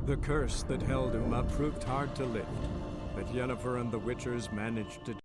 The curse that held Uma proved hard to lift, but Yennefer and the Witchers managed to.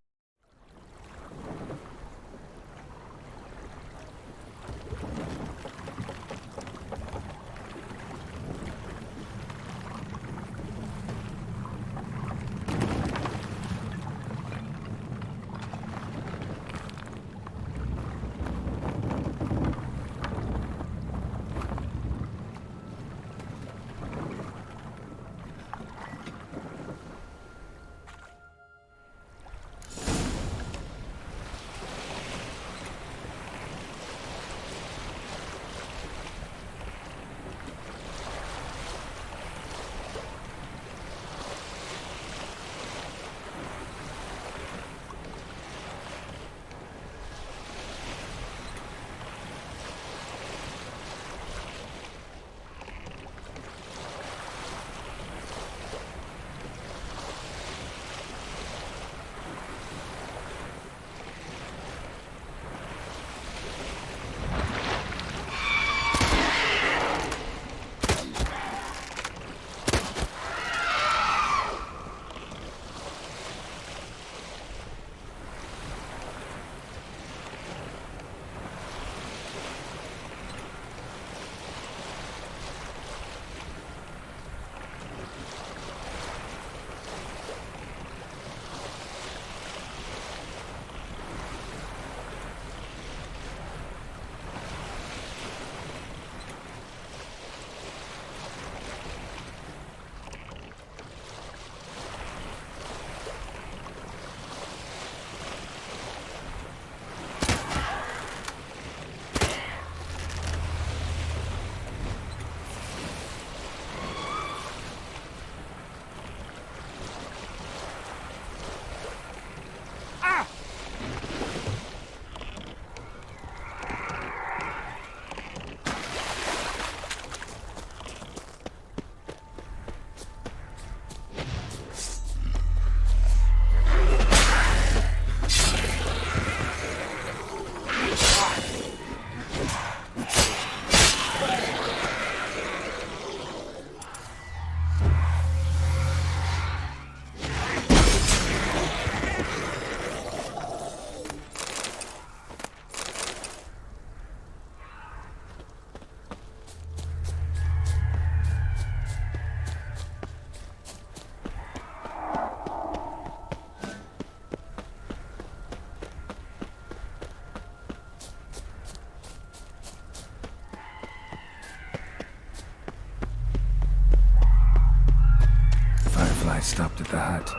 I stopped at the hut.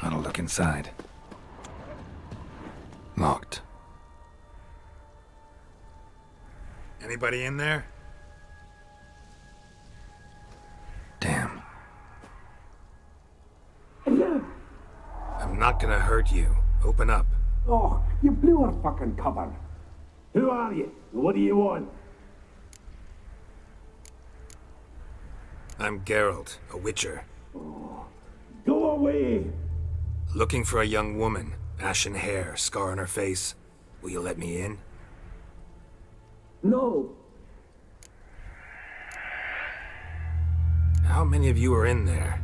I'll look inside. Locked. Anybody in there? Damn. I'm not gonna hurt you. Open up. Oh, you blew our fucking cover. Who are you? What do you want? I'm Geralt, a witcher. Go away! Looking for a young woman. Ashen hair, scar on her face. Will you let me in? No! How many of you are in there?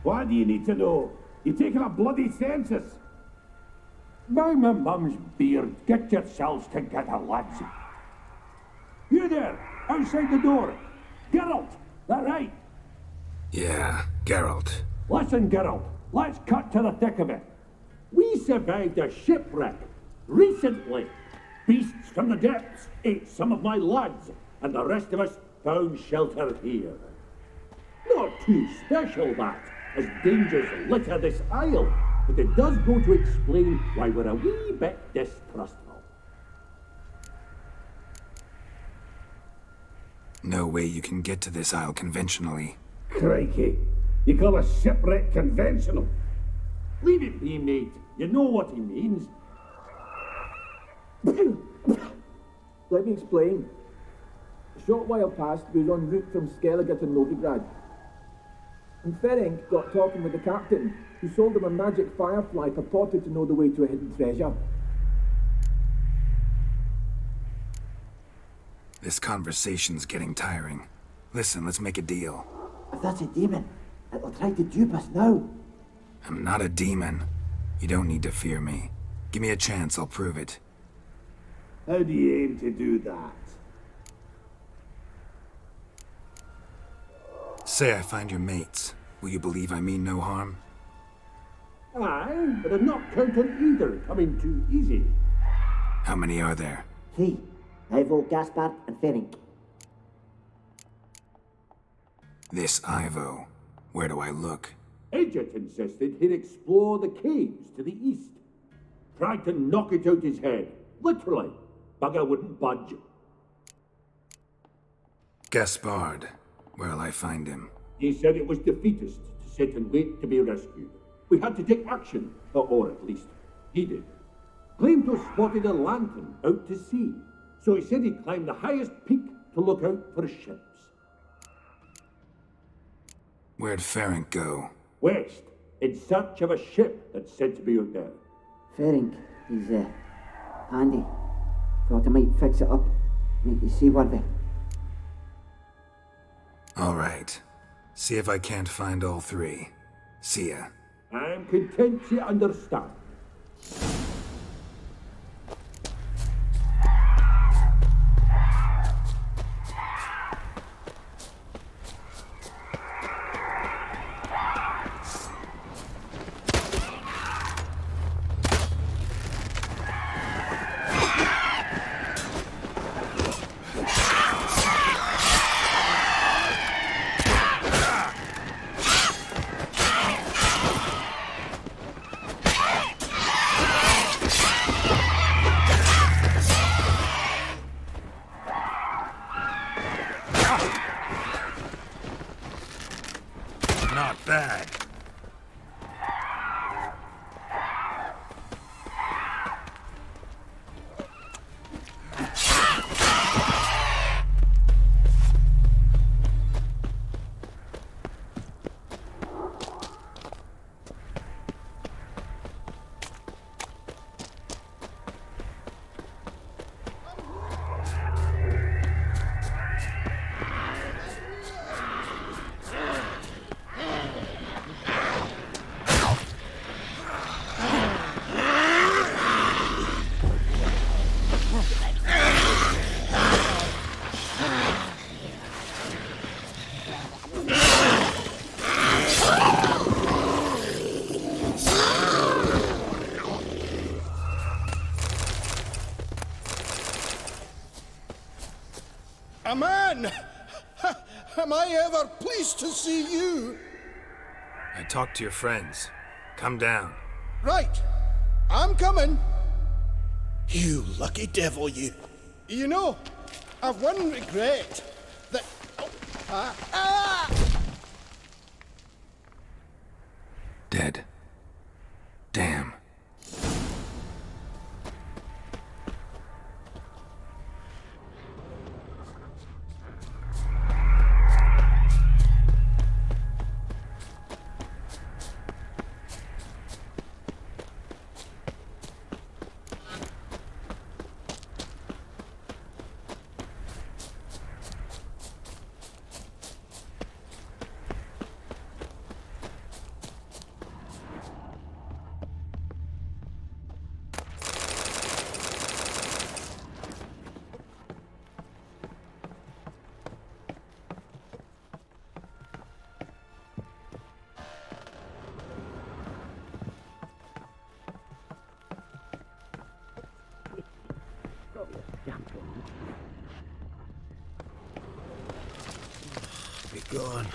Why do you need to know? You're taking a bloody census! By my mum's beard, get yourselves together, lads. You there, outside the door. Geralt, that right? Yeah, Geralt. Listen, Geralt, let's cut to the thick of it. We survived a shipwreck recently. Beasts from the depths ate some of my lads, and the rest of us found shelter here. Not too special, that, as dangers litter this isle, but it does go to explain why we're a wee bit distrustful. No way you can get to this isle conventionally. Crikey! You call a shipwreck conventional? Leave it be, mate. You know what he means. Let me explain. A short while past, we was en route from Skellige to Novigrad. And Ferenc got talking with the captain, who sold him a magic firefly purported to know the way to a hidden treasure. This conversation's getting tiring. Listen, let's make a deal. A If that's a demon, it'll try to dupe us now. I'm not a demon. You don't need to fear me. Give me a chance, I'll prove it. How do you aim to do that? Say I find your mates. Will you believe I mean no harm? Aye, but I'm not counting either coming too easy. How many are there? 3. Ivo, Gaspard, and Ferenc. This Ivo. Where do I look? Agent insisted he'd explore the caves to the east. Tried to knock it out his head. Literally. Bugger wouldn't budge. Gaspard. Where'll I find him? He said it was defeatist to sit and wait to be rescued. We had to take action, or at least he did. Claimed to have spotted a lantern out to sea, so he said he'd climb the highest peak to look out for ships. Where'd Ferenc go? West, in search of a ship that's said to be out there. Ferenc, he's handy. Thought I might fix it up, make you seaworthy. All right. See if I can't find all 3. See ya. I'm content you understand. Not bad. A man! Am I ever pleased to see you? I talked to your friends. Come down. Right. I'm coming. You lucky devil, you. You know, I've one regret. That... Dead. Damn. Be gone.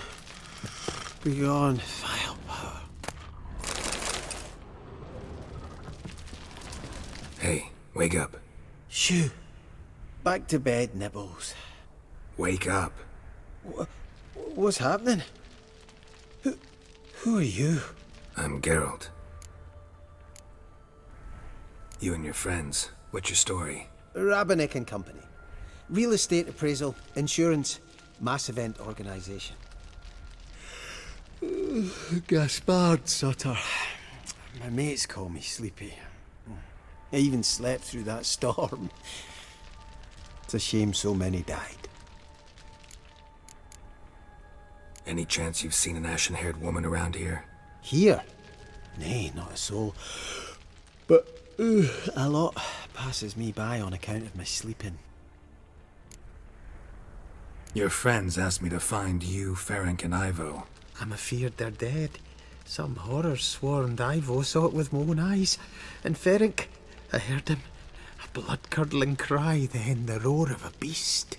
Be gone, firepower. Hey, wake up. Shoo. Back to bed, Nibbles. Wake up. What's happening? Who are you? I'm Geralt. You and your friends. What's your story? Rabenik and Company. Real estate appraisal, insurance, mass event organisation. Gaspard Sutter. My mates call me Sleepy. I even slept through that storm. It's a shame so many died. Any chance you've seen an ashen-haired woman around here? Here? Nay, not a soul. But a lot passes me by on account of my sleeping. Your friends asked me to find you, Ferenc, and Ivo. I'm afeard they're dead. Some horrors swarmed Ivo, saw it with my own eyes. And Ferenc, I heard him. A blood-curdling cry, then the roar of a beast.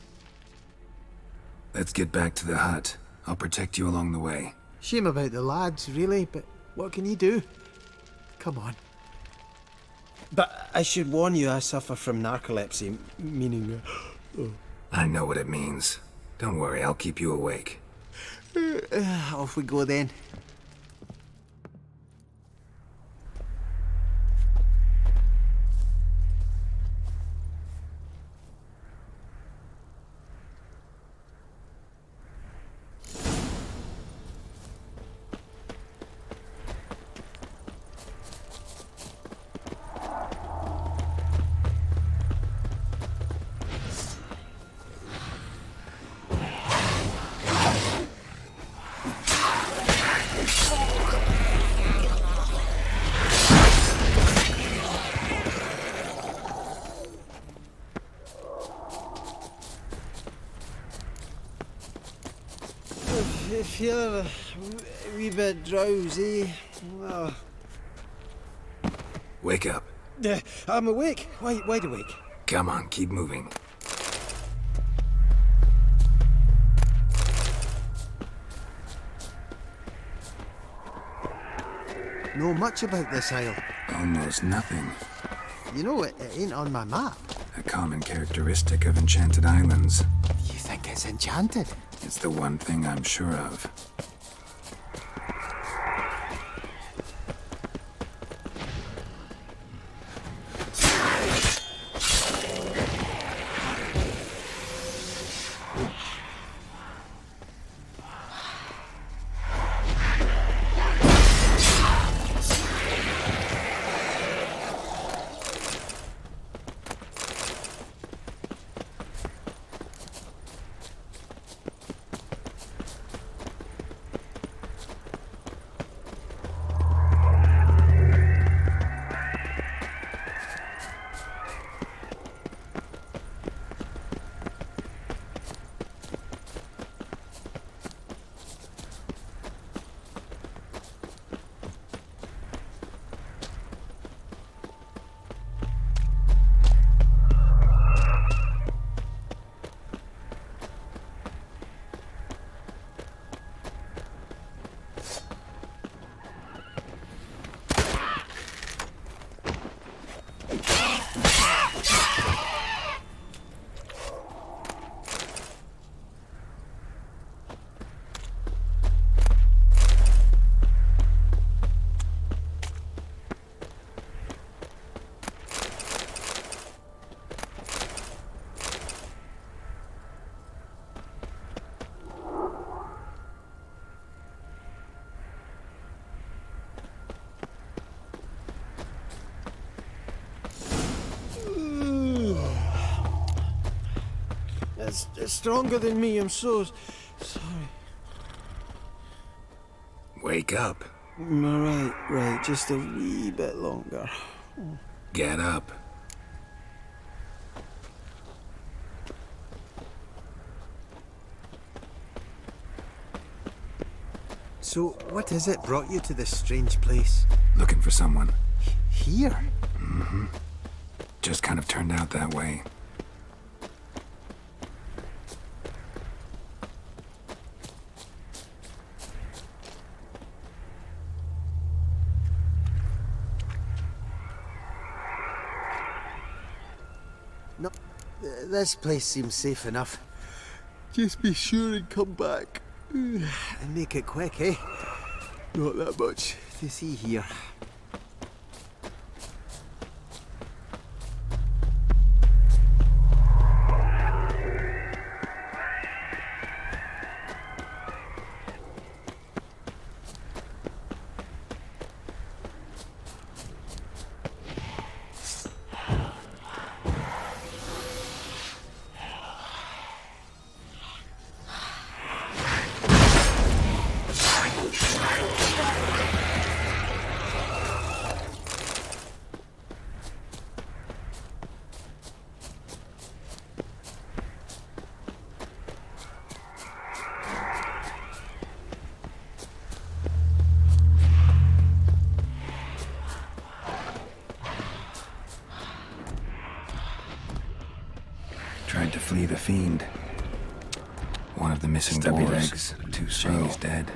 Let's get back to the hut. I'll protect you along the way. Shame about the lads, really, but what can you do? Come on. But I should warn you, I suffer from narcolepsy, meaning... I know what it means. Don't worry, I'll keep you awake. Off we go then. I feel a wee bit drowsy. Oh. Wake up. I'm awake. Wide awake. Come on, keep moving. Know much about this isle? Almost nothing. You know, it ain't on my map. A common characteristic of enchanted islands. You think it's enchanted? It's the one thing I'm sure of. It's stronger than me, I'm so sorry. Wake up. Right, just a wee bit longer. Get up. So, what is it brought you to this strange place? Looking for someone. Here? Mm-hmm. Just kind of turned out that way. No, this place seems safe enough. Just be sure and come back. And make it quick, eh? Not that much to see here. flee the fiend. One of the missing Stubby dwarves. legs. Too slow. He's dead.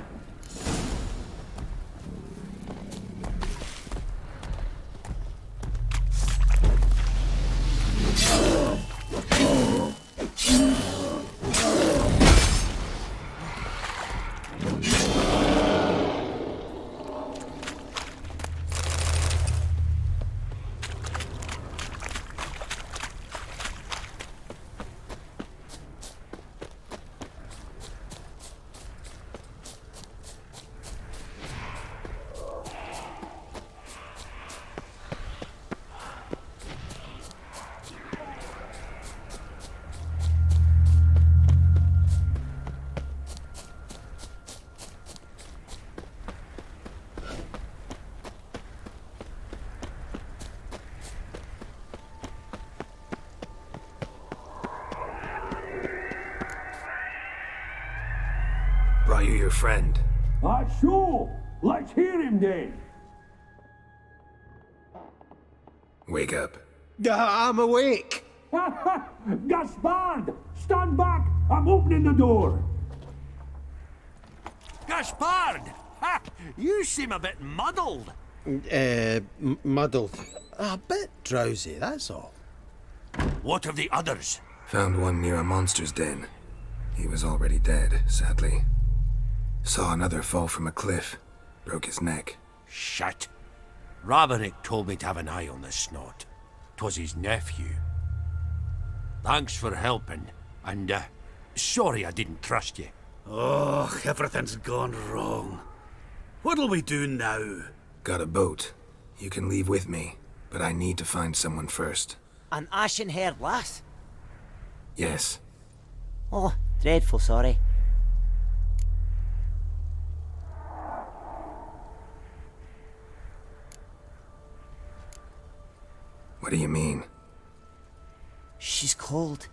Brought you your friend. Sure. Let's hear him then. Wake up. I'm awake. Gaspard! Stand back! I'm opening the door. Gaspard! Ha! You seem a bit muddled. Muddled. A bit drowsy, that's all. What of the others? Found one near a monster's den. He was already dead, sadly. Saw another fall from a cliff. Broke his neck. Shit. Raverick told me to have an eye on the snot. 'Twas his nephew. Thanks for helping, and, sorry I didn't trust you. Oh, everything's gone wrong. What'll we do now? Got a boat. You can leave with me, but I need to find someone first. An ashen-haired lass? Yes. Oh, dreadful sorry. What do you mean? She's cold.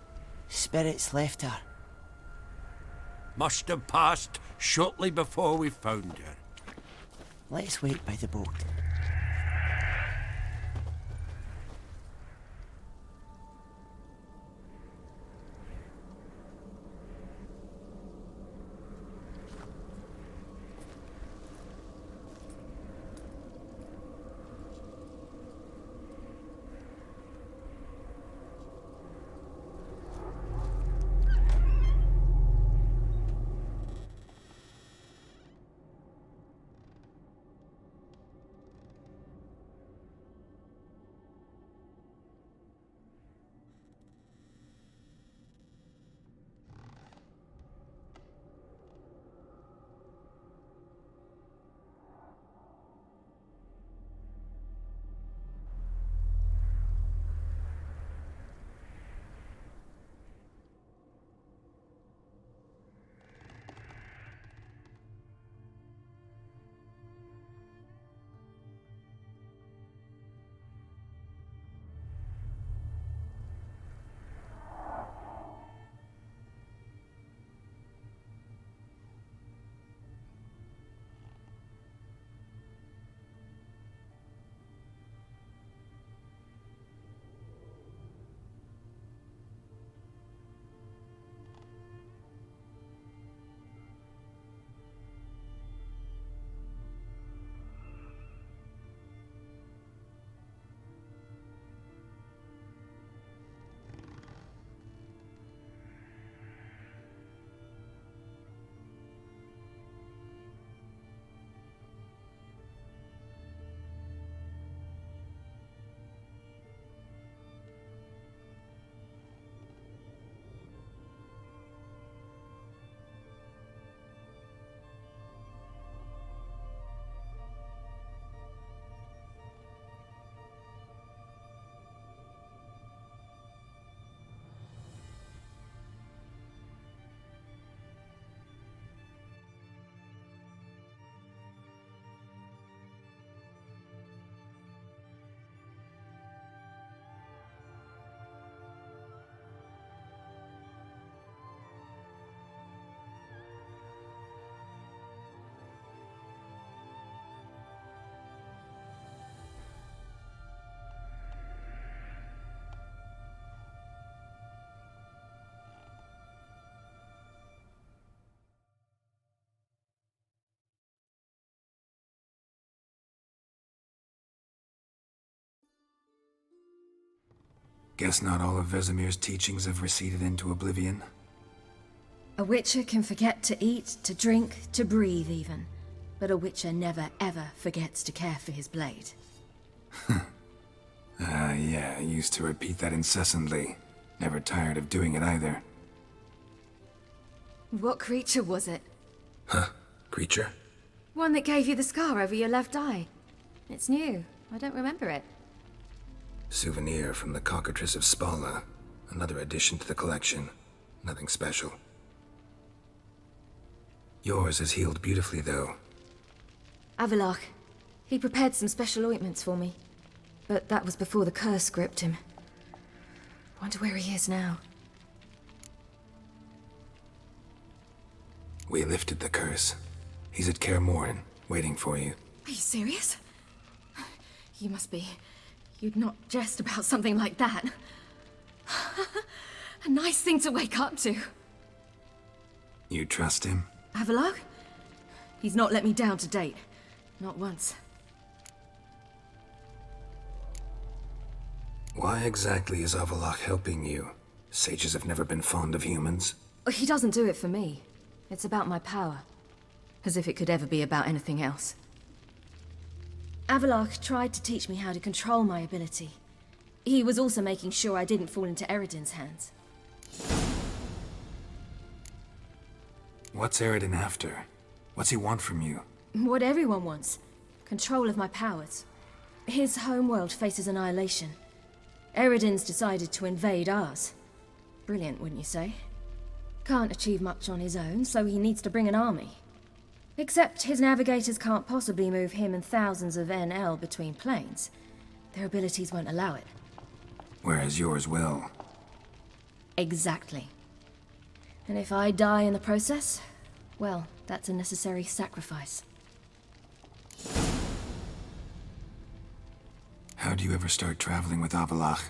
Spirits left her. Must have passed shortly before we found her. Let's wait by the boat. Guess not all of Vesemir's teachings have receded into oblivion. A witcher can forget to eat, to drink, to breathe even. But a witcher never ever forgets to care for his blade. Yeah, I used to repeat that incessantly. Never tired of doing it either. What creature was it? Huh? Creature? One that gave you the scar over your left eye. It's new. I don't remember it. Souvenir from the Cockatrice of Spala. Another addition to the collection. Nothing special. Yours has healed beautifully, though. Avalok. He prepared some special ointments for me. But that was before the curse gripped him. Wonder where he is now. We lifted the curse. He's at Kaer Morhen, waiting for you. Are you serious? You must be. You'd not jest about something like that. A nice thing to wake up to. You trust him? Avalok? He's not let me down to date. Not once. Why exactly is Avalok helping you? Sages have never been fond of humans. He doesn't do it for me. It's about my power. As if it could ever be about anything else. Avalok tried to teach me how to control my ability. He was also making sure I didn't fall into Eredin's hands. What's Eredin after? What's he want from you? What everyone wants. Control of my powers. His homeworld faces annihilation. Eredin's decided to invade ours. Brilliant, wouldn't you say? Can't achieve much on his own, so he needs to bring an army. Except his navigators can't possibly move him and thousands of NL between planes. Their abilities won't allow it. Whereas yours will. Exactly. And if I die in the process, well, that's a necessary sacrifice. How do you ever start traveling with Avalok?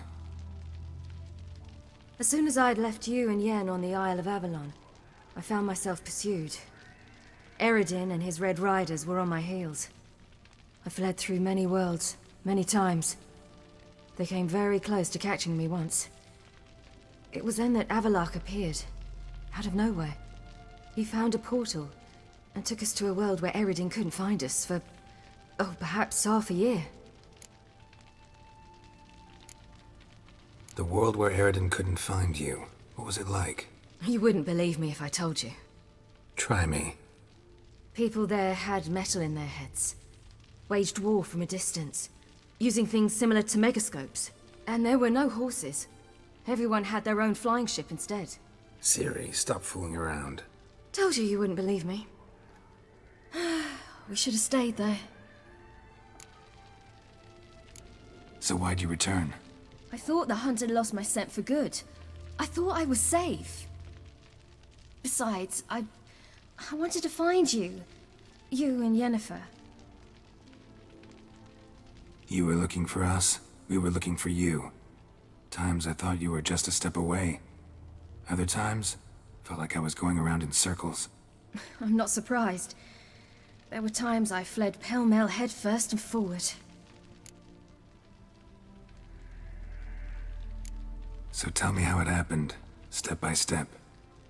As soon as I'd left you and Yen on the Isle of Avalon, I found myself pursued. Eredin and his Red Riders were on my heels. I fled through many worlds, many times. They came very close to catching me once. It was then that Avalok appeared, out of nowhere. He found a portal, and took us to a world where Eredin couldn't find us for, oh, perhaps half a year. The world where Eredin couldn't find you. What was it like? You wouldn't believe me if I told you. Try me. People there had metal in their heads. Waged war from a distance. Using things similar to megascopes. And there were no horses. Everyone had their own flying ship instead. Siri, stop fooling around. Told you you wouldn't believe me. We should have stayed there. So why'd you return? I thought the hunt had lost my scent for good. I thought I was safe. Besides, I wanted to find you. You and Yennefer. You were looking for us. We were looking for you. Times I thought you were just a step away. Other times, felt like I was going around in circles. I'm not surprised. There were times I fled pell-mell headfirst and forward. So tell me how it happened, step by step.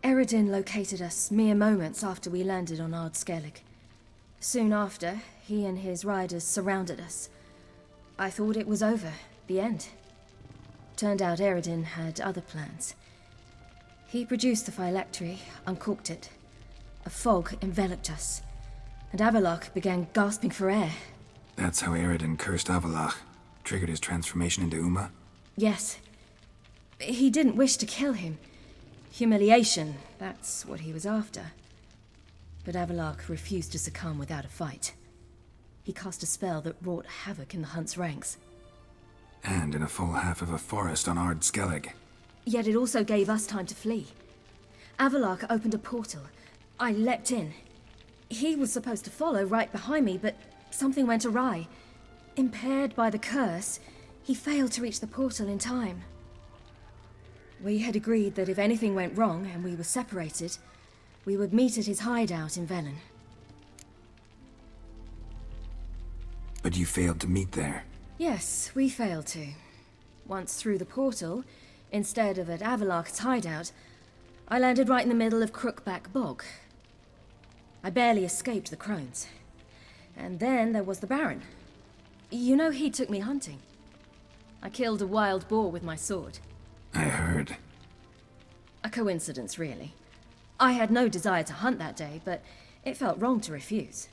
Eredin located us mere moments after we landed on Ard Skellig. Soon after, he and his riders surrounded us. I thought it was over, the end. Turned out Eredin had other plans. He produced the phylactery, uncorked it. A fog enveloped us, and Avalok began gasping for air. That's how Eredin cursed Avalok, triggered his transformation into Uma? Yes. He didn't wish to kill him. Humiliation, that's what he was after. But Avalok refused to succumb without a fight. He cast a spell that wrought havoc in the Hunt's ranks. And in a full half of a forest on Ard Skellig. Yet it also gave us time to flee. Avalok opened a portal. I leapt in. He was supposed to follow right behind me, but something went awry. Impaired by the curse, he failed to reach the portal in time. We had agreed that if anything went wrong and we were separated, we would meet at his hideout in Velen. But you failed to meet there. Yes, we failed to. once through the portal, instead of at Avalok's hideout, I landed right in the middle of Crookback Bog. I barely escaped the crones. And then there was the Baron. You know, he took me hunting. I killed a wild boar with my sword. I heard. A coincidence, really. I had no desire to hunt that day, but it felt wrong to refuse.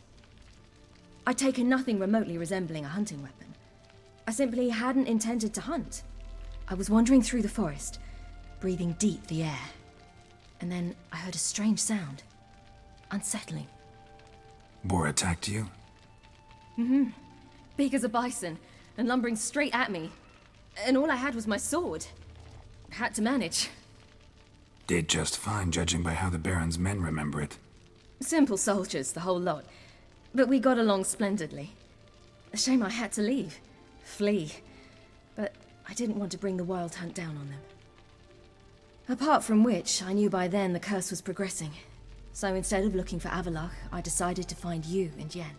I'd taken nothing remotely resembling a hunting weapon. I simply hadn't intended to hunt. I was wandering through the forest, breathing deep the air. And then I heard a strange sound. Unsettling. Boar attacked you? Mm-hmm. Big as a bison, and lumbering straight at me. And all I had was my sword. Had to manage. Did just fine, judging by how the Baron's men remember it. Simple soldiers, the whole lot. But we got along splendidly. A shame I had to leave. Flee. But I didn't want to bring the wild hunt down on them. Apart from which, I knew by then the curse was progressing. So instead of looking for Avalok, I decided to find you and Yen.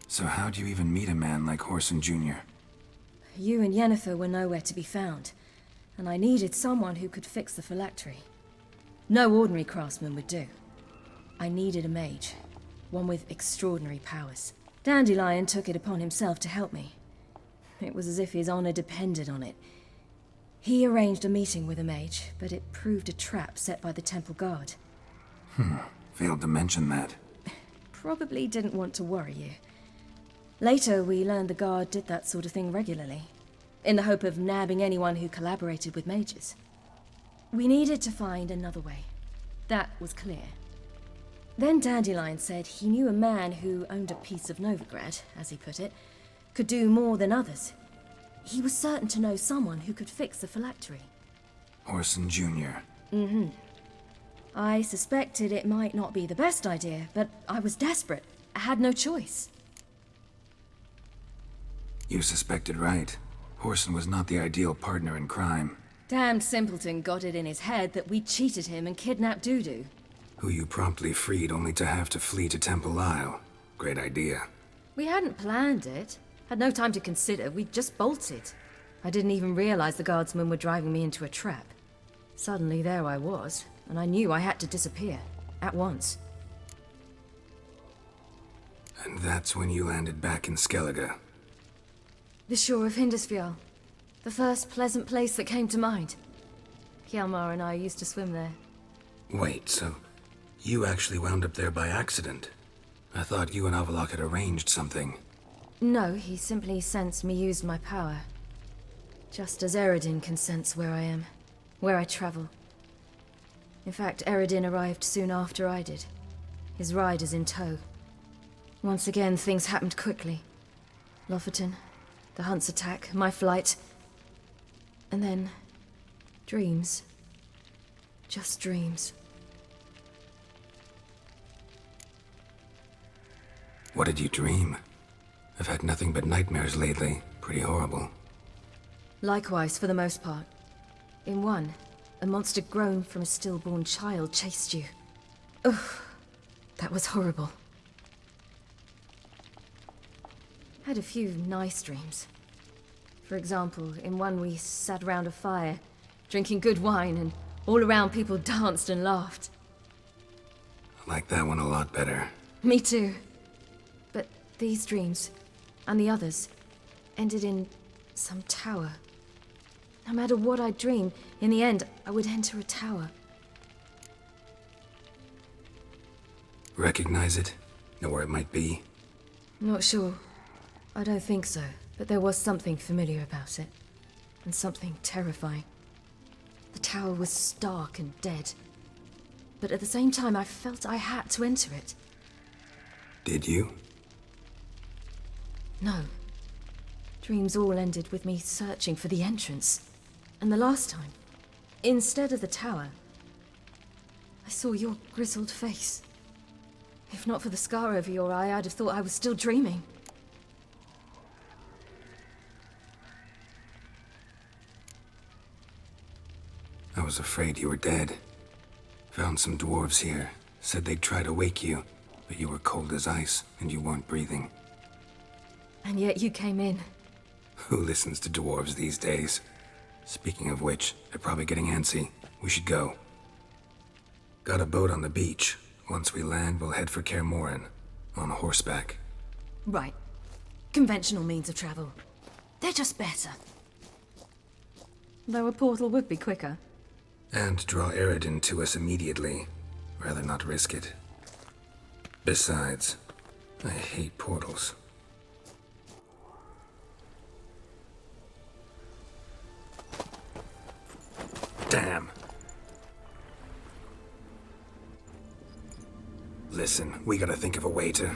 So how'd you even meet a man like Horson Jr.? You and Yennefer were nowhere to be found, and I needed someone who could fix the phylactery. No ordinary craftsman would do. I needed a mage, one with extraordinary powers. Dandelion took it upon himself to help me. It was as if his honor depended on it. He arranged a meeting with a mage, but it proved a trap set by the temple guard. Failed to mention that. Probably didn't want to worry you. Later, we learned the guard did that sort of thing regularly, in the hope of nabbing anyone who collaborated with mages. We needed to find another way. That was clear. Then Dandelion said he knew a man who owned a piece of Novigrad, as he put it, could do more than others. He was certain to know someone who could fix the phylactery. Horson Jr. Mm-hmm. I suspected it might not be the best idea, but I was desperate. I had no choice. You suspected right. Horson was not the ideal partner in crime. Damned simpleton got it in his head that we cheated him and kidnapped Dudu. Who you promptly freed only to have to flee to Temple Isle. Great idea. We hadn't planned it. Had no time to consider. We just bolted. I didn't even realize the guardsmen were driving me into a trap. Suddenly there I was, and I knew I had to disappear. At once. And that's when you landed back in Skellige. The shore of Hindisfjall. The first pleasant place that came to mind. Hjalmar and I used to swim there. Wait, so you actually wound up there by accident? I thought you and Avalok had arranged something. No, he simply sensed me used my power. Just as Eredin can sense where I am, where I travel. In fact, Eredin arrived soon after I did. His riders in tow. Once again, things happened quickly. Lofoten, the hunt's attack, my flight. And then, dreams. Just dreams. What did you dream? I've had nothing but nightmares lately. Pretty horrible. Likewise, for the most part. In one, a monster grown from a stillborn child chased you. Ugh, that was horrible. Had a few nice dreams. For example, in one we sat around a fire, drinking good wine, and all around people danced and laughed. I like that one a lot better. Me too. But these dreams, and the others, ended in some tower. No matter what I dream, in the end, I would enter a tower. Recognize it? Know where it might be? Not sure. I don't think so, but there was something familiar about it. And something terrifying. The tower was stark and dead. But at the same time, I felt I had to enter it. Did you? No. Dreams all ended with me searching for the entrance. And the last time, instead of the tower, I saw your grizzled face. If not for the scar over your eye, I'd have thought I was still dreaming. I was afraid you were dead. Found some dwarves here. Said they'd try to wake you, but you were cold as ice, and you weren't breathing. And yet you came in. Who listens to dwarves these days? Speaking of which, they're probably getting antsy. We should go. Got a boat on the beach. Once we land, we'll head for Kaer on horseback. Right. Conventional means of travel. They're just better. Though a portal would be quicker. And draw Eredin to us immediately. Rather not risk it. Besides, I hate portals. Damn. Listen, we gotta think of a way to...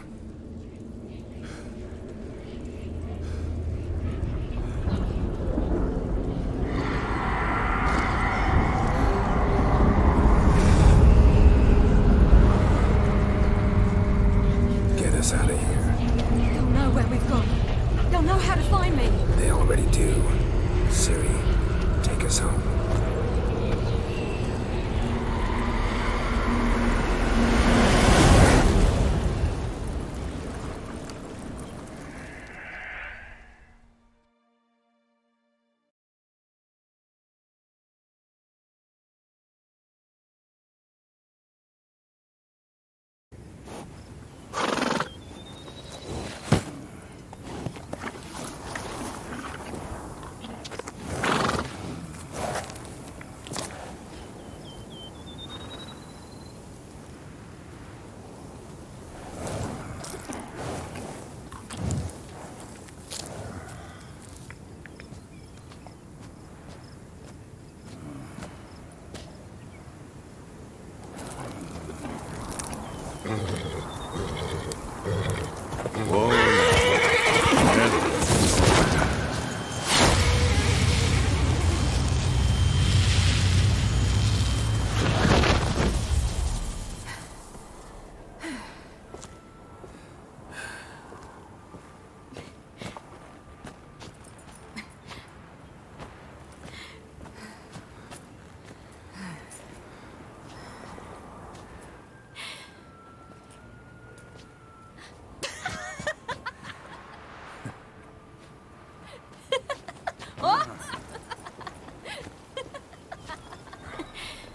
get us out of here. They'll know where we've gone. They'll know how to find me. They already do. Ciri, take us home.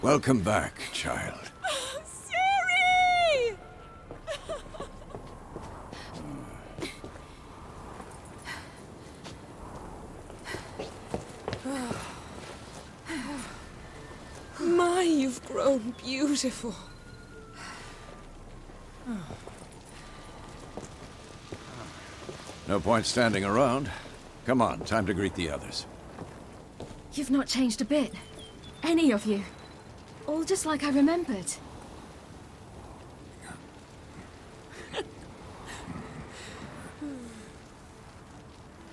Welcome back, child. Ciri! My, you've grown beautiful. No point standing around. Come on, time to greet the others. You've not changed a bit. Any of you. All just like I remembered.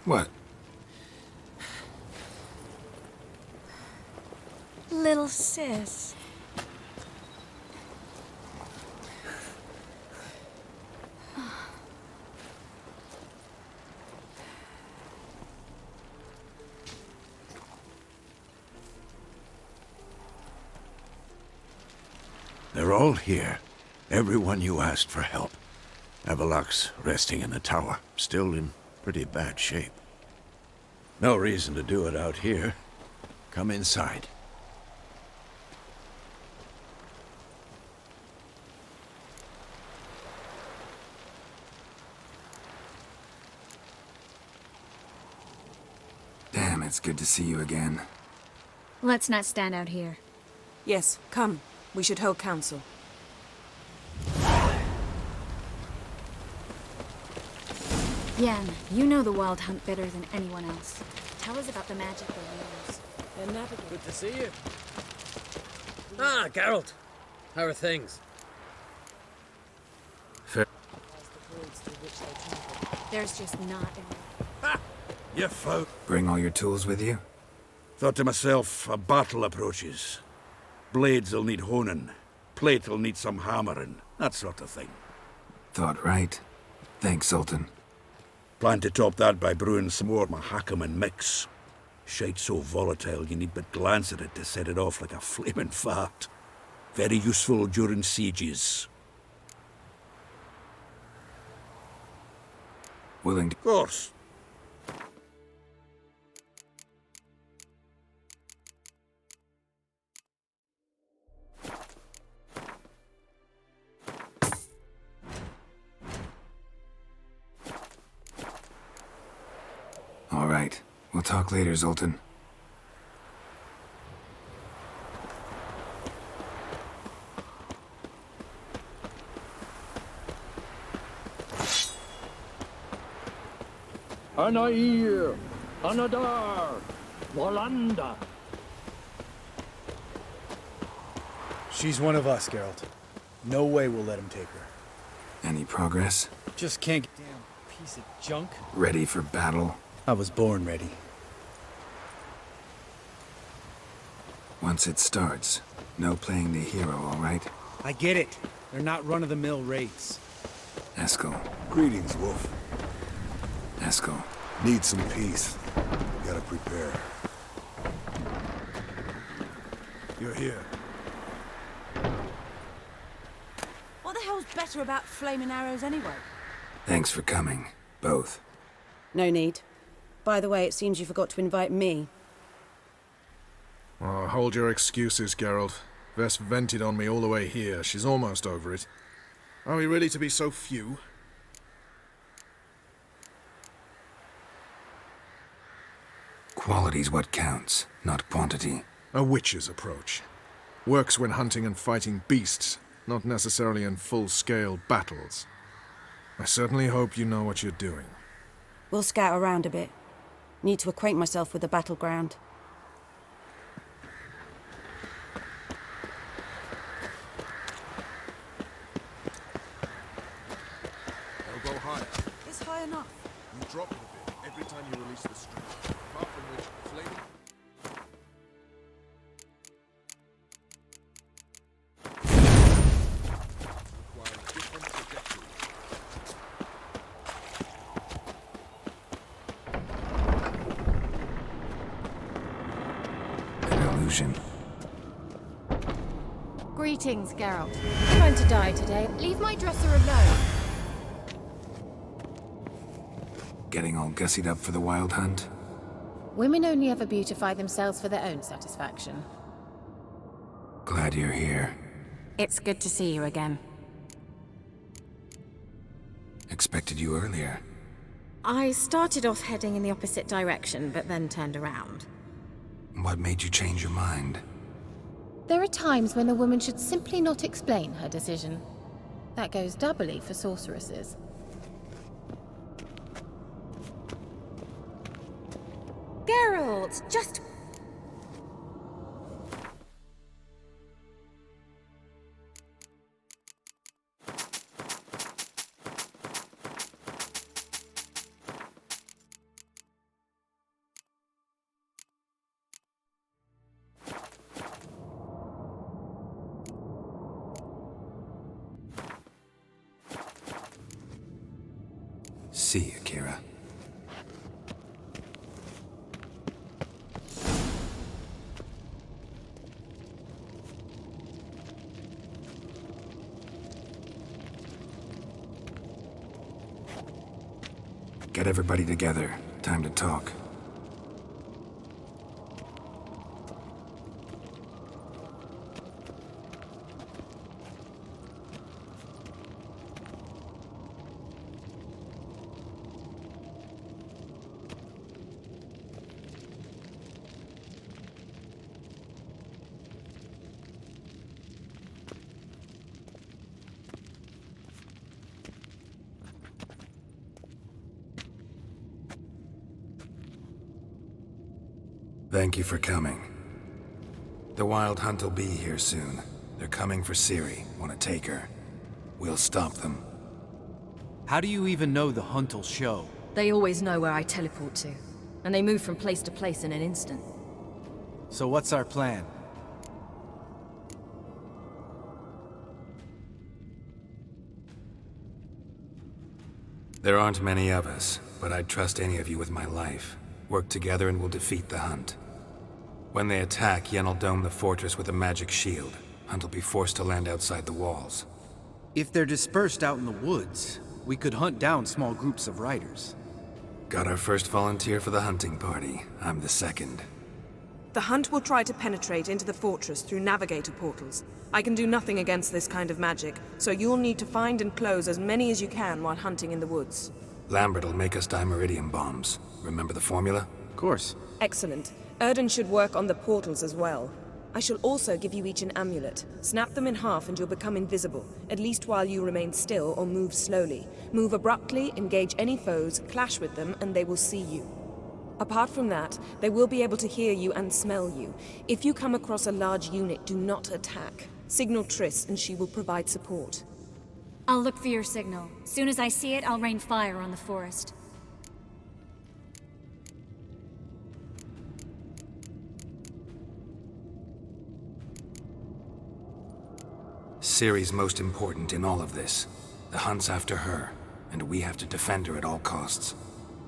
What? Little sis. They're all here. Everyone you asked for help. Avalok's resting in the tower, still in pretty bad shape. No reason to do it out here. Come inside. Damn, it's good to see you again. Let's not stand out here. Yes, come. We should hold council. Yen, you know the Wild Hunt better than anyone else. Tell us about the magic they use. Good to see you. Ah, Geralt. How are things? Fair. There's just not enough. Ha! You found... Bring all your tools with you? Thought to myself, a battle approaches. Blades will need honing. Plate will need some hammering. That sort of thing. Thought right. Thanks, Sultan. Plan to top that by brewing some more Mahakam and mix. Shite so volatile you need but glance at it to set it off like a flaming fart. Very useful during sieges. Willing to... Of course. We'll talk later, Zoltan. Anair, Anadar, Walanda. She's one of us, Geralt. No way we'll let him take her. Any progress? Just can't get damn piece of junk. Ready for battle? I was born ready. Once it starts, no playing the hero, all right? I get it. They're not run-of-the-mill raids. Eskel. Greetings, Wolf. Eskel. Need some peace. Gotta prepare. You're here. What the hell's better about flaming arrows anyway? Thanks for coming, both. No need. By the way, it seems you forgot to invite me. Oh, hold your excuses, Geralt. Vess vented on me all the way here. She's almost over it. Are we really to be so few? Quality's what counts, not quantity. A witch's approach. Works when hunting and fighting beasts, not necessarily in full-scale battles. I certainly hope you know what you're doing. We'll scout around a bit. Need to acquaint myself with the battleground. They'll go higher. It's high enough. You drop it a bit every time you release the string. Apart from which, flaming... require a different trajectory. An illusion. Greetings, Geralt. Trying to die today. Leave my dresser alone. Getting all gussied up for the wild hunt? Women only ever beautify themselves for their own satisfaction. Glad you're here. It's good to see you again. Expected you earlier. I started off heading in the opposite direction, but then turned around. What made you change your mind? There are times when a woman should simply not explain her decision. That goes doubly for sorceresses. Geralt, just... See you, Kira. Get everybody together. Time to talk. Thank you for coming. The Wild Hunt will be here soon. They're coming for Ciri. Want to take her. We'll stop them. How do you even know the hunt'll show? They always know where I teleport to, and they move from place to place in an instant. So what's our plan? There aren't many of us, but I'd trust any of you with my life. Work together and we'll defeat the Hunt. When they attack, Yen'll dome the fortress with a magic shield. Hunt'll be forced to land outside the walls. If they're dispersed out in the woods, we could hunt down small groups of riders. Got our first volunteer for the hunting party. I'm the second. The Hunt will try to penetrate into the fortress through navigator portals. I can do nothing against this kind of magic, so you'll need to find and close as many as you can while hunting in the woods. Lambert'll make us dimeridium bombs. Remember the formula? Of course. Excellent. Erden should work on the portals as well. I shall also give you each an amulet. Snap them in half and you'll become invisible, at least while you remain still or move slowly. Move abruptly, engage any foes, clash with them, and they will see you. Apart from that, they will be able to hear you and smell you. If you come across a large unit, do not attack. Signal Triss and she will provide support. I'll look for your signal. Soon as I see it, I'll rain fire on the forest. Ciri's most important in all of this. The hunt's after her, and we have to defend her at all costs.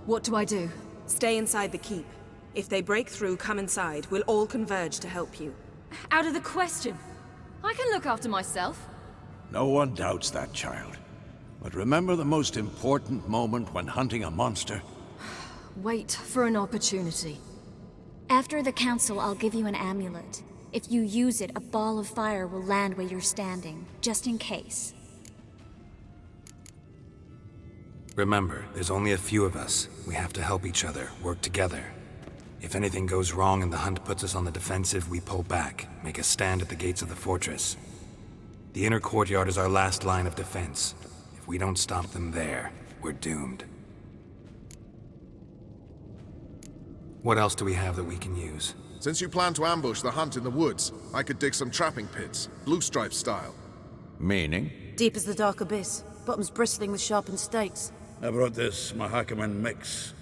What do I do? Stay inside the keep. If they break through, come inside. We'll all converge to help you. Out of the question. I can look after myself. No one doubts that, child. But remember the most important moment when hunting a monster? Wait for an opportunity. After the council, I'll give you an amulet. If you use it, a ball of fire will land where you're standing, just in case. Remember, there's only a few of us. We have to help each other, work together. If anything goes wrong and the hunt puts us on the defensive, we pull back, make a stand at the gates of the fortress. The inner courtyard is our last line of defense. If we don't stop them there, we're doomed. What else do we have that we can use? Since you plan to ambush the hunt in the woods, I could dig some trapping pits, blue stripe style. Meaning? Deep as the dark abyss, bottoms bristling with sharpened stakes. I brought this Mahakaman mix.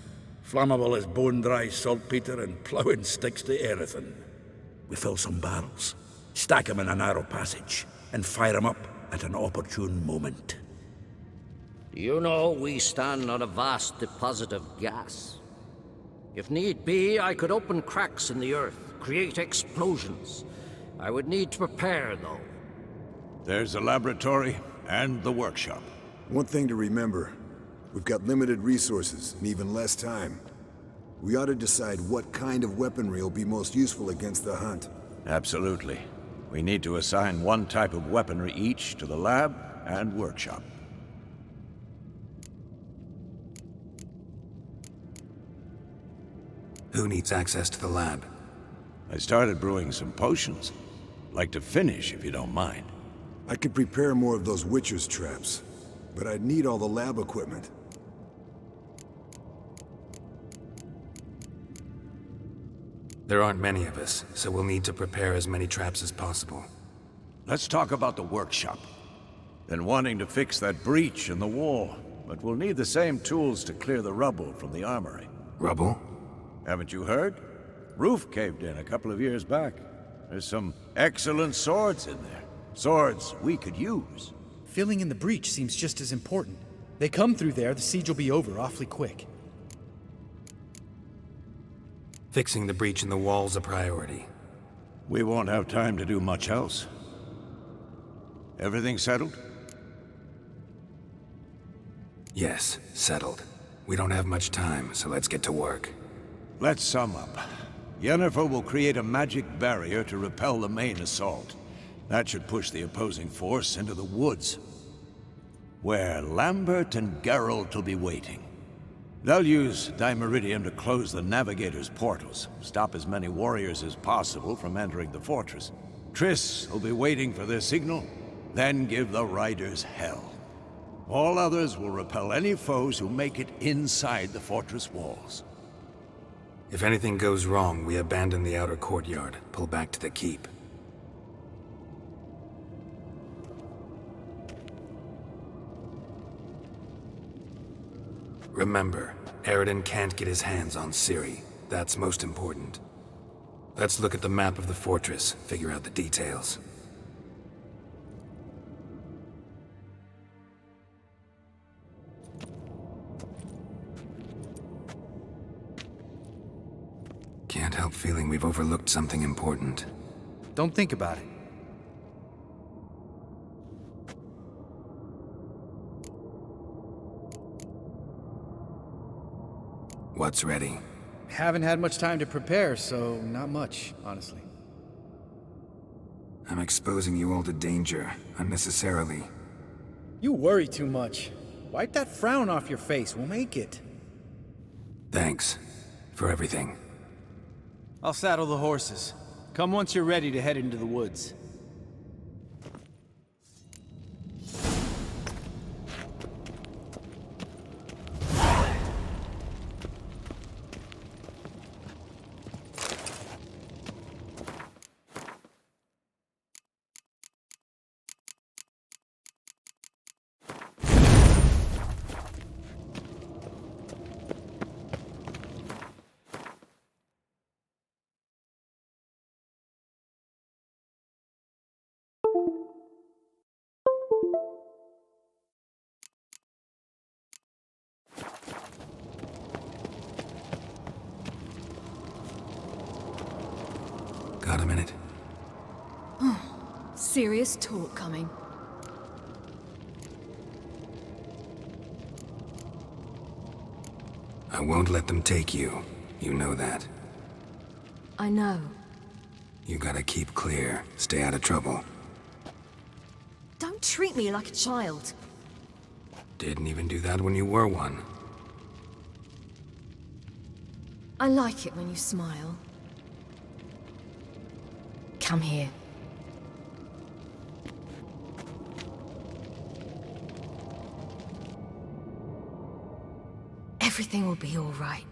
Flammable as bone-dry saltpeter and ploughing sticks to everything. We fill some barrels, stack them in a narrow passage, and fire them up at an opportune moment. You know, we stand on a vast deposit of gas. If need be, I could open cracks in the earth, create explosions. I would need to prepare, though. There's the laboratory and the workshop. One thing to remember, we've got limited resources and even less time. We ought to decide what kind of weaponry will be most useful against the hunt. Absolutely. We need to assign one type of weaponry each to the lab and workshop. Who needs access to the lab? I started brewing some potions. Like to finish, if you don't mind. I could prepare more of those Witcher's traps, but I'd need all the lab equipment. There aren't many of us, so we'll need to prepare as many traps as possible. Let's talk about the workshop. Been wanting to fix that breach in the wall, but we'll need the same tools to clear the rubble from the armory. Rubble? Haven't you heard? Roof caved in a couple of years back. There's some excellent swords in there. Swords we could use. Filling in the breach seems just as important. They come through there, the siege will be over awfully quick. Fixing the breach in the wall's a priority. We won't have time to do much else. Everything settled? Yes, settled. We don't have much time, so let's get to work. Let's sum up. Yennefer will create a magic barrier to repel the main assault. That should push the opposing force into the woods, where Lambert and Geralt will be waiting. They'll use Dimeridium to close the Navigator's portals, stop as many warriors as possible from entering the fortress. Triss will be waiting for their signal, then give the riders hell. All others will repel any foes who make it inside the fortress walls. If anything goes wrong, we abandon the outer courtyard, pull back to the keep. Remember, Erden can't get his hands on Ciri. That's most important. Let's look at the map of the fortress, figure out the details. Can't help feeling we've overlooked something important. Don't think about it. What's ready? Haven't had much time to prepare, so not much, honestly. I'm exposing you all to danger, unnecessarily. You worry too much. Wipe that frown off your face, we'll make it. Thanks. for everything. I'll saddle the horses. Come once you're ready to head into the woods. Got a minute? Serious talk coming. I won't let them take you. You know that. I know. You gotta keep clear. Stay out of trouble. Don't treat me like a child. Didn't even do that when you were one. I like it when you smile. Come here. Everything will be all right.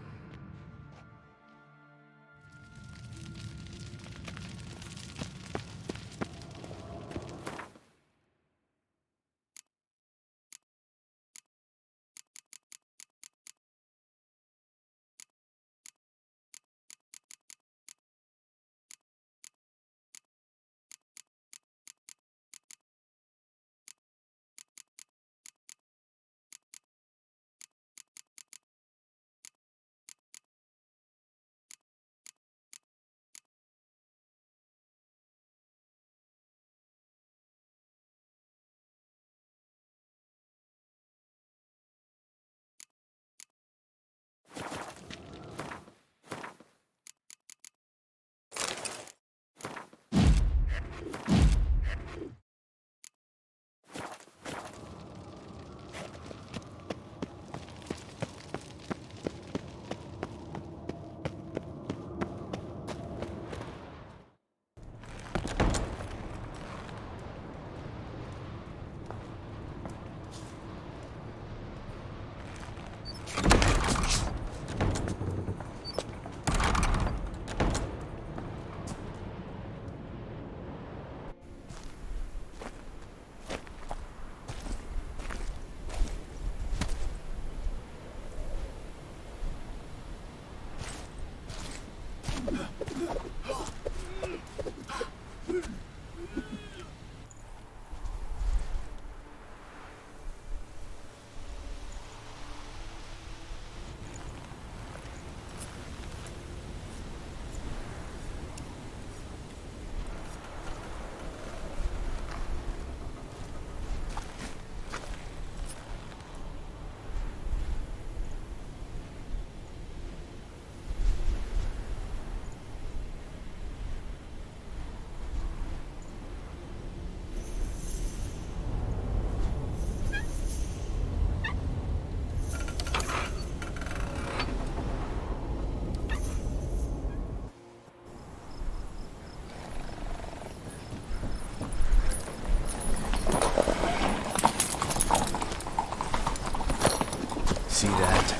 See that?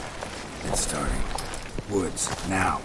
It's starting. Woods, now.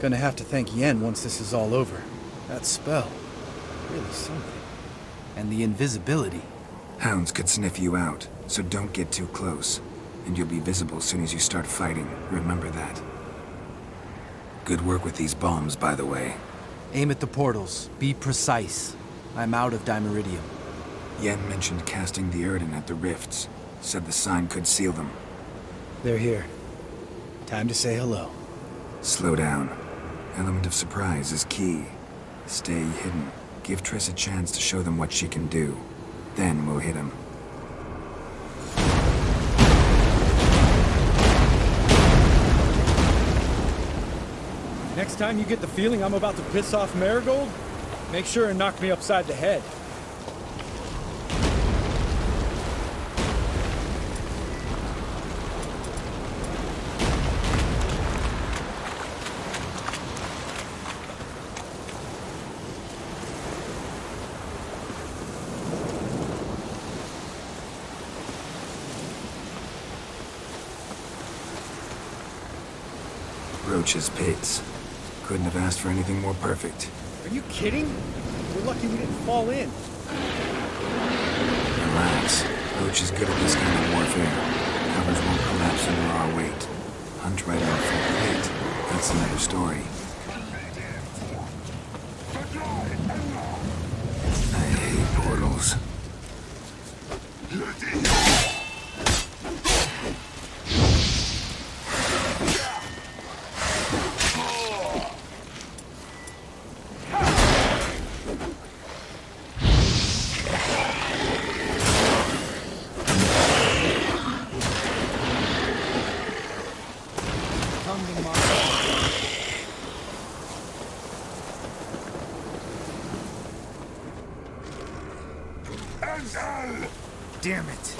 Gonna have to thank Yen once this is all over. That spell, really something. And the invisibility. Hounds could sniff you out, so don't get too close. And you'll be visible as soon as you start fighting. Remember that. Good work with these bombs, by the way. Aim at the portals. Be precise. I'm out of Dimeridium. Yen mentioned casting the Erden at the rifts. Said the sign could seal them. They're here. Time to say hello. Slow down. Element of surprise is key. Stay hidden. Give Triss a chance to show them what she can do. Then we'll hit him. Next time you get the feeling I'm about to piss off Marigold, make sure and knock me upside the head. Roach's pits. Couldn't have asked for anything more perfect. Are you kidding? We're lucky we didn't fall in. Relax. Roach is good at this kind of warfare. Covers won't collapse under our weight. Hunt right on full plate. That's another story. I hate portals. Damn it.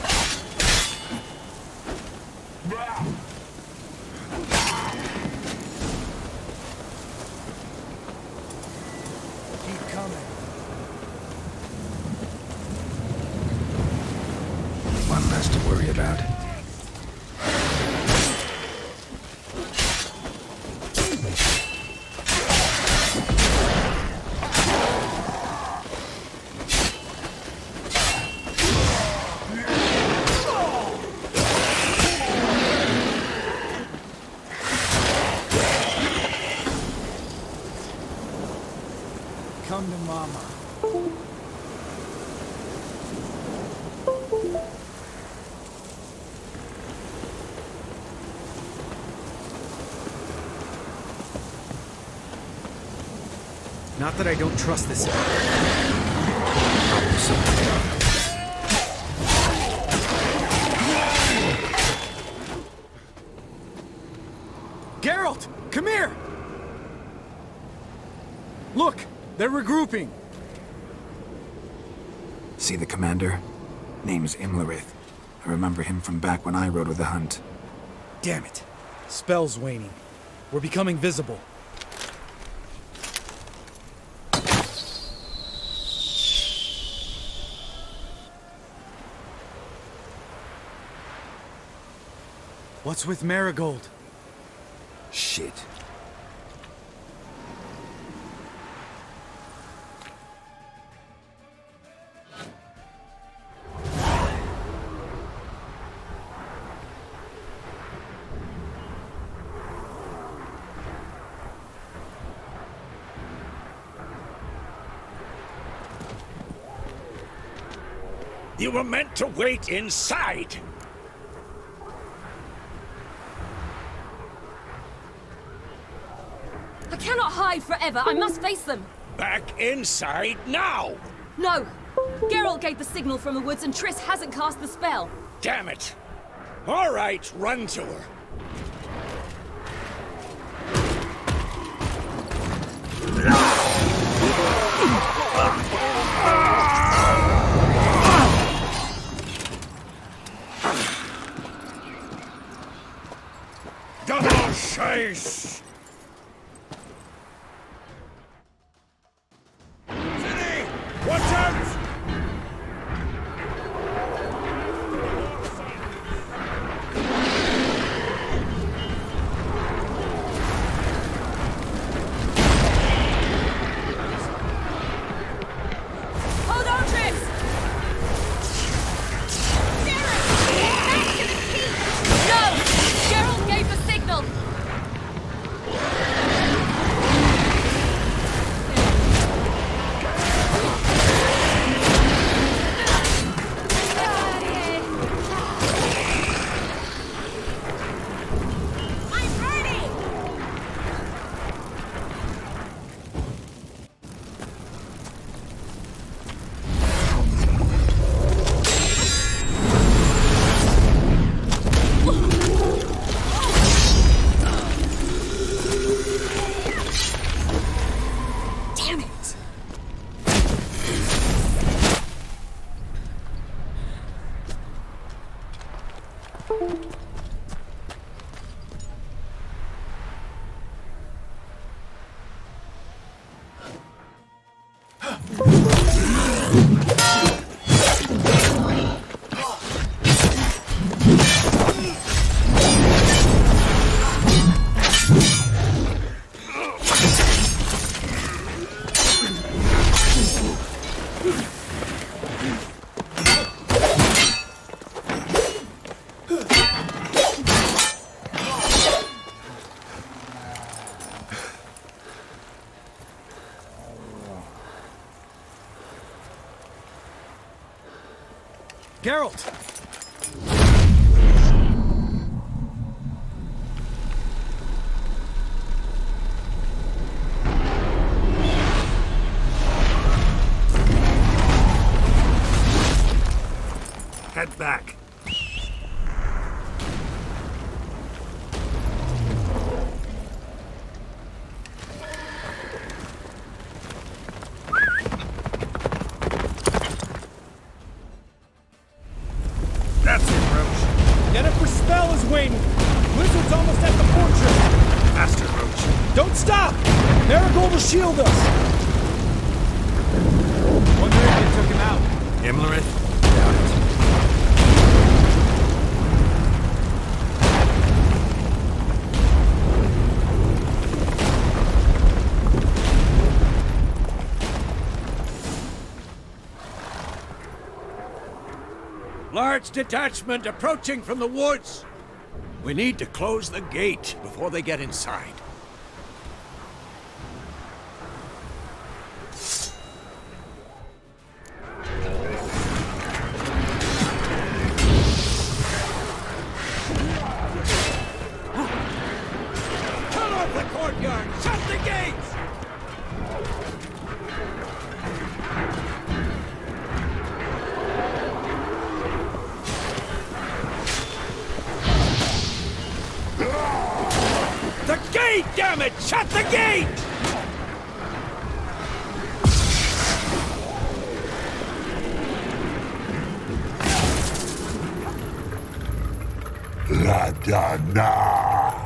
Keep coming. One less to worry about. Come to Mama. Not that I don't trust this. Geralt, come here! Look, they're regrouping. See the commander? Name's Imlerith. I remember him from back when I rode with the hunt. Damn it. Spell's waning. We're becoming visible. What's with Marigold? Shit. You were meant to wait inside. I cannot hide forever. I must face them. Back inside now! No! Geralt gave the signal from the woods and Triss hasn't cast the spell. Damn it! All right, run to her. Double chase! City! Watch out! Geralt! Head back. That's it, Roach. Yennefer's spell is waning! Wizard's almost at the fortress! Faster, Roach. Don't stop! Marigold will shield us! Wonder if they took him out. Imlerith? Doubt it. Large detachment approaching from the woods. We need to close the gate before they get inside. Cut off the courtyard! Shut the gates! The gate, damn it! Shut the gate! La Dana!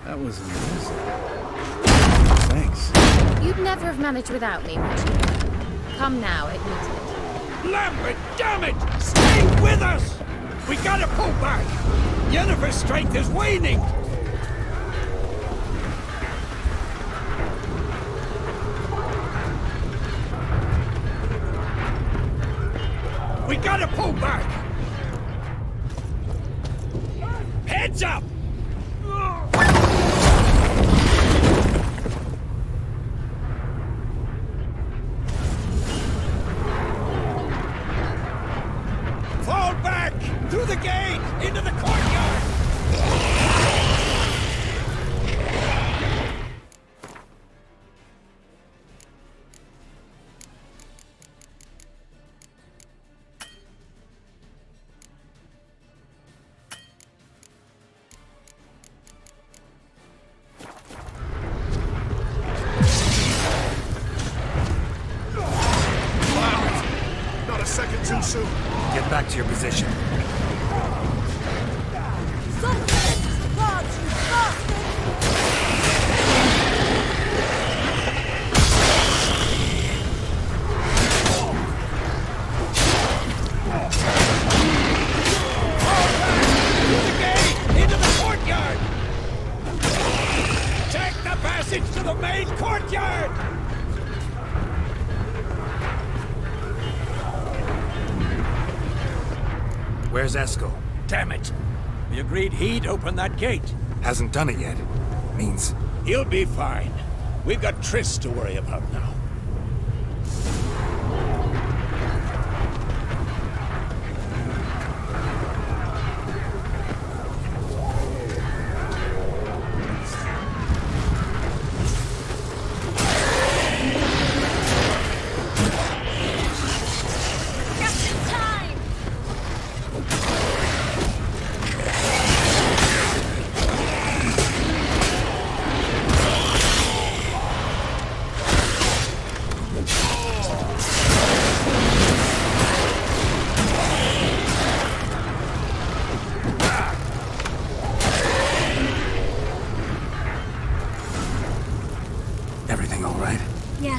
That was amazing. Thanks. You'd never have managed without me, would you? Come now, admit it. Lambert, damn it! Stay with us! We gotta pull back! Yennefer's strength is waning! We gotta pull back! Heads up! Fall back! Through the gate! Into the courtyard! Not a second too soon. Get back to your position. Into the courtyard! Take the passage to the main courtyard! Where's Eskel? Damn it! We agreed he'd open that gate. Hasn't done it yet. Means he'll be fine. We've got Triss to worry about now.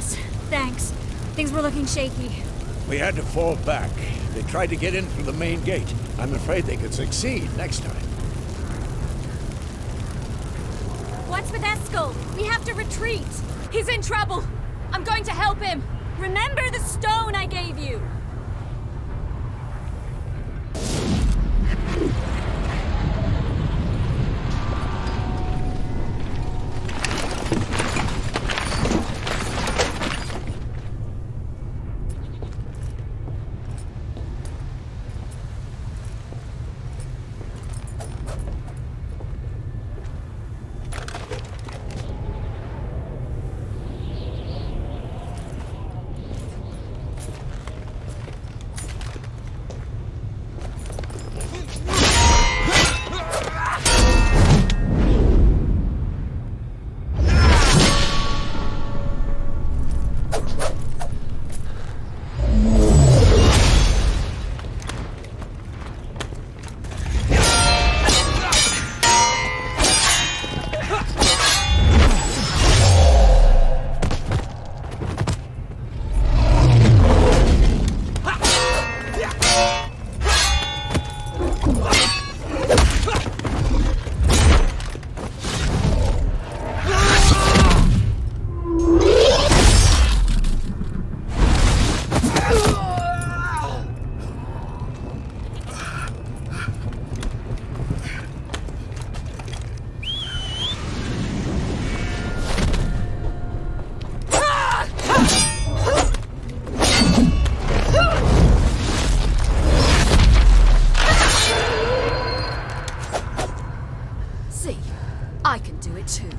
Yes, thanks. Things were looking shaky. We had to fall back. They tried to get in through the main gate. I'm afraid they could succeed next time. What's with Eskel? We have to retreat. He's in trouble. I'm going to help him. Remember the stone I gave you. I can do it too.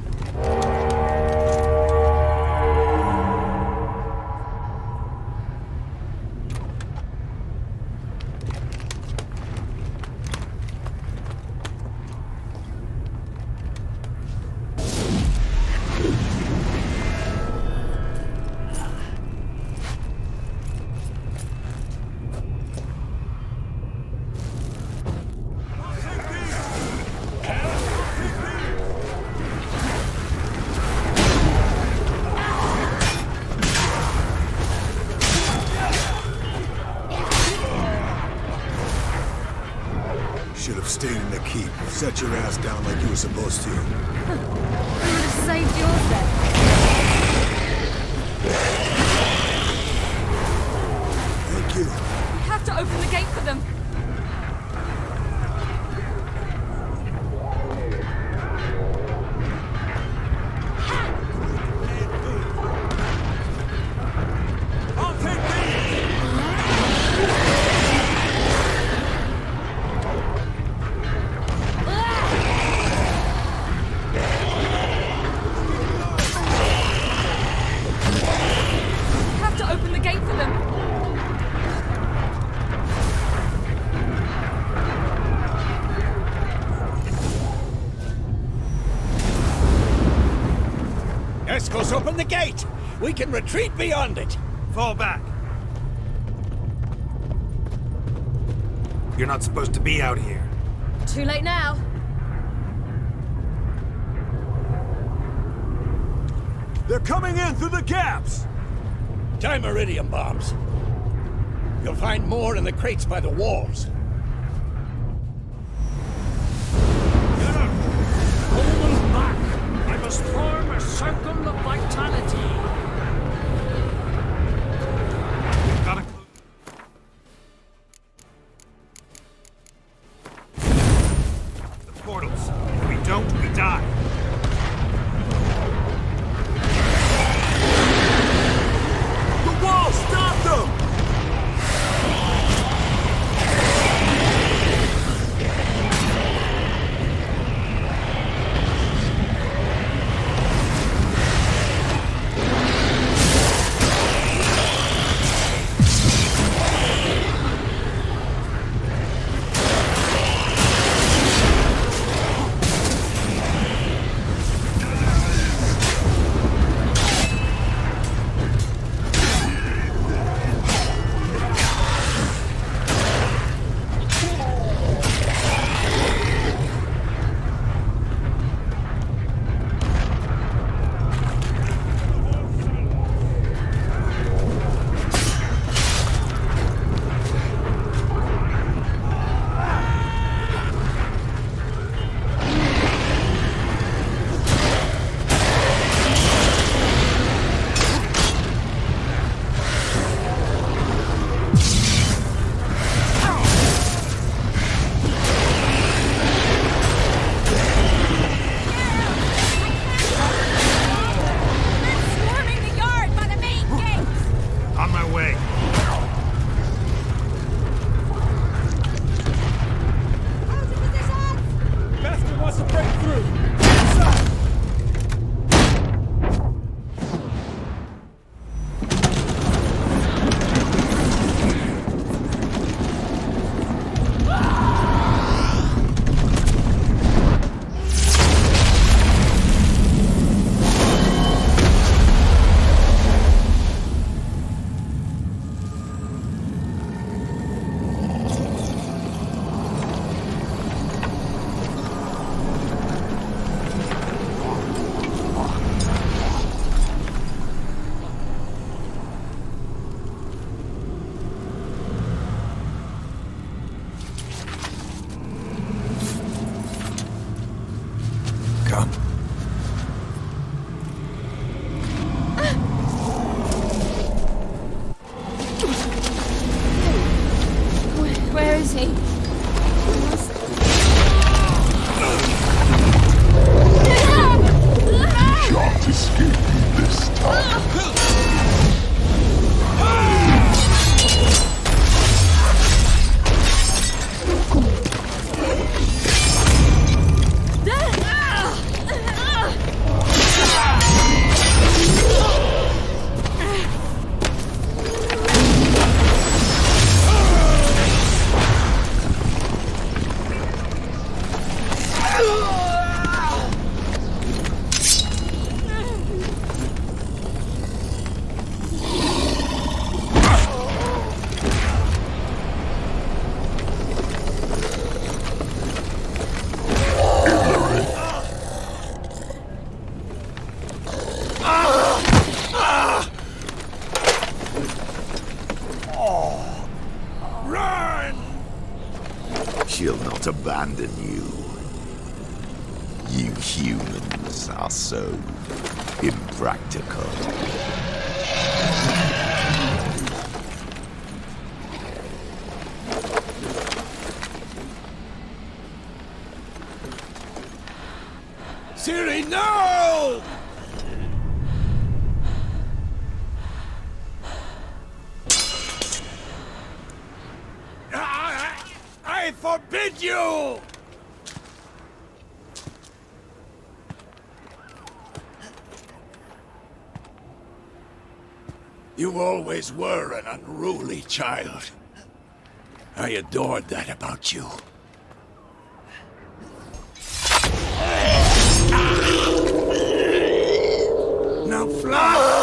Should have stayed in the keep. Set your ass down like you were supposed to. You would have saved yours then. Thank you. We have to open the gate for them. Eskel's open the gate! We can retreat beyond it! Fall back. You're not supposed to be out here. Too late now. They're coming in through the gaps! Time iridium bombs. You'll find more in the crates by the walls. Form a circle of vitality. Gotta... The portals. If we don't, we die. The wall, stop them! not abandon you. You humans are so impractical. Ciri, no! I forbid you! You always were an unruly child. I adored that about you. Now fly!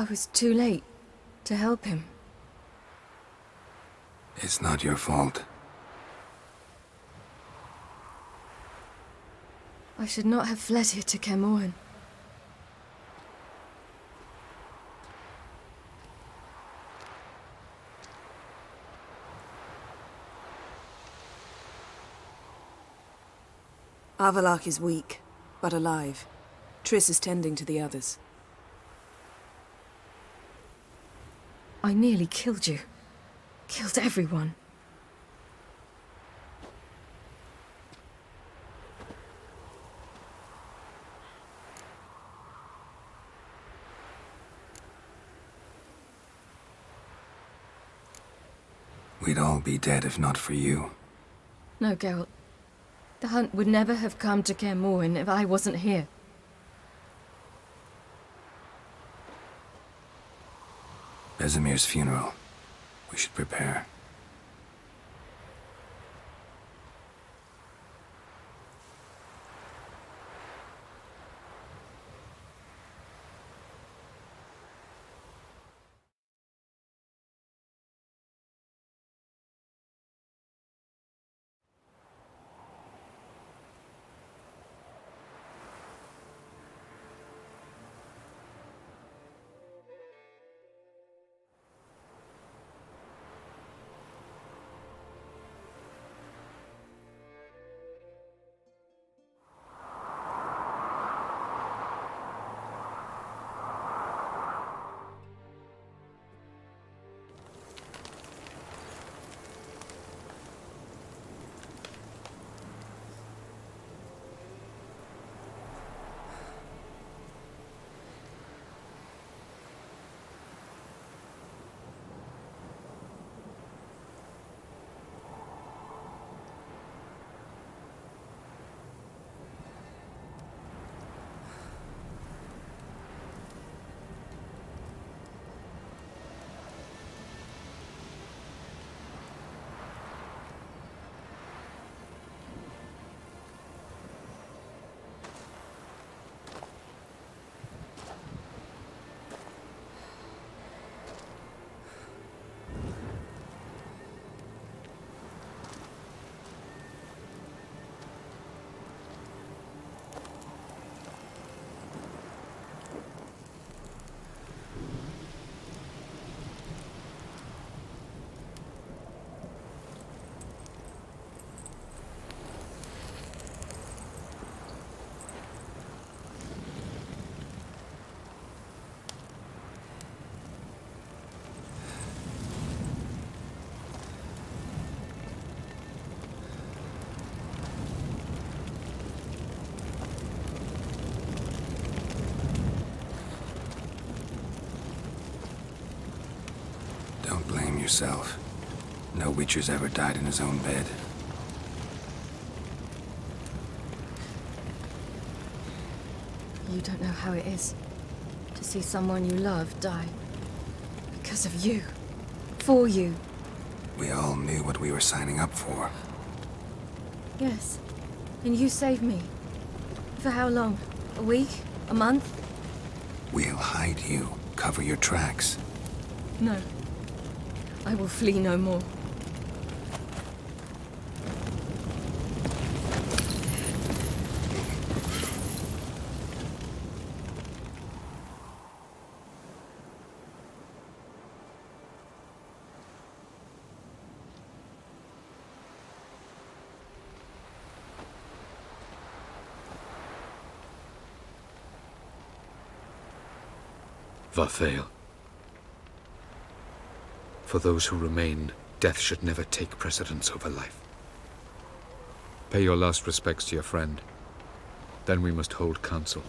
I was too late to help him. It's not your fault. I should not have fled here to Kaer Morhen. Avallac'h is weak, but alive. Triss is tending to the others. I nearly killed you. Killed everyone. We'd all be dead if not for you. No, Geralt. The hunt would never have come to Kaer Morhen if I wasn't here. Besemir's funeral. We should prepare. Don't blame yourself. No Witcher's ever died in his own bed. You don't know how it is to see someone you love die. Because of you. For you. We all knew what we were signing up for. Yes. And you saved me. For how long? A week? A month? We'll hide you. Cover your tracks. No. I will flee no more. Varthael. For those who remain, death should never take precedence over life. Pay your last respects to your friend. Then we must hold council.